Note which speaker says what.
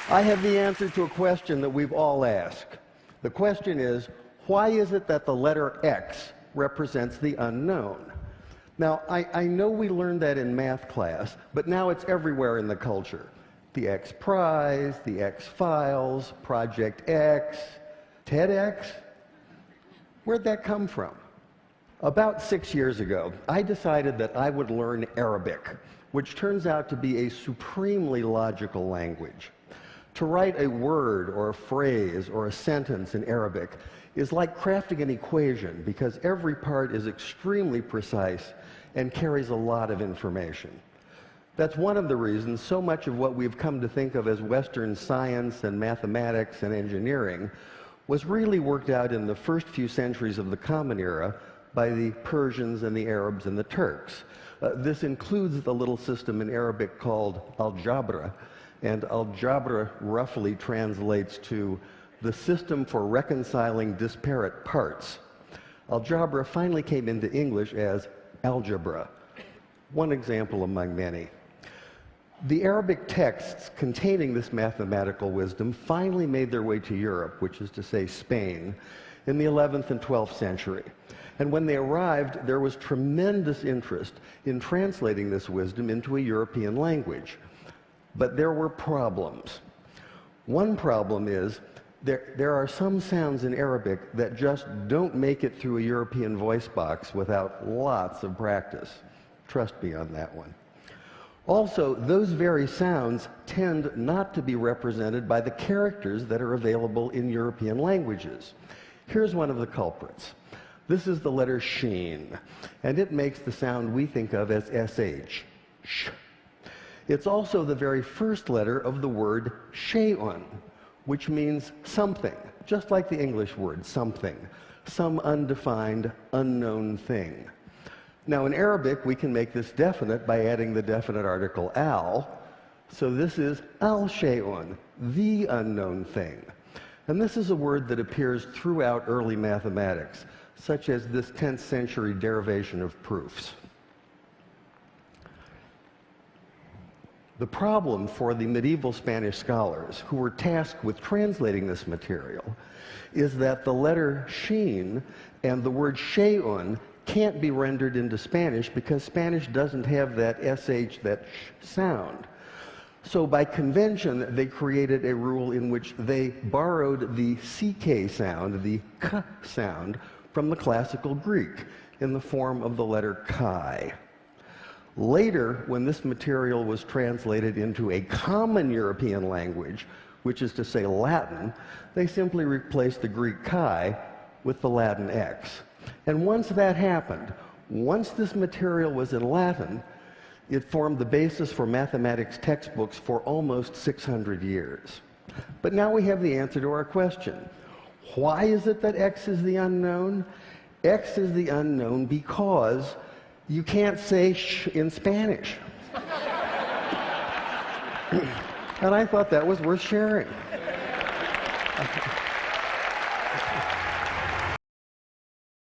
Speaker 1: I have the answer to a question that we've all asked. The question is, why is it that the letter X represents the unknown? Now, I know we learned that in math class, but now it's everywhere in the culture. The X Prize, the X Files, Project X, TEDx. Where'd that come from? About 6 years ago, I decided that I would learn Arabic, which turns out to be a supremely logical language. To write a word or a phrase or a sentence in Arabic is like crafting an equation because every part is extremely precise and carries a lot of information. That's one of the reasons so much of what we've come to think of as Western science and mathematics and engineering was really worked out in the first few centuries of the Common Era by the Persians and the Arabs and the Turks. This includes the little system in Arabic called algebra, and algebra roughly translates to the system for reconciling disparate parts. Algebra finally came into English as algebra, one example among many. The Arabic texts containing this mathematical wisdom finally made their way to Europe, which is to say Spain, in the 11th and 12th century. And when they arrived, there was tremendous interest in translating this wisdom into a European language. But there were problems. One problem is there are some sounds in Arabic that just don't make it through a European voice box without lots of practice. Trust me on that one. Also, those very sounds tend not to be represented by the characters that are available in European languages. Here's one of the culprits. This is the letter sheen, and it makes the sound we think of as sh, sh. It's also the very first letter of the word shay'un, which means something, just like the English word something, some undefined, unknown thing. Now, in Arabic, we can make this definite by adding the definite article al. So this is al-shay'un, the unknown thing. And this is a word that appears throughout early mathematics, such as this 10th century derivation of proofs. The problem for the medieval Spanish scholars who were tasked with translating this material is that the letter sheen and the word shay'un can't be rendered into Spanish because Spanish doesn't have that sh, that sh sound. So by convention, they created a rule in which they borrowed the ck sound, the k sound, from the classical Greek in the form of the letter chi. Later, when this material was translated into a common European language, which is to say Latin, they simply replaced the Greek chi with the Latin x. And once that happened, once this material was in Latin, it formed the basis for mathematics textbooks for almost 600 years. But now we have the answer to our question. Why is it that x is the unknown? X is the unknown because you can't say sh in Spanish. And I thought that was worth sharing.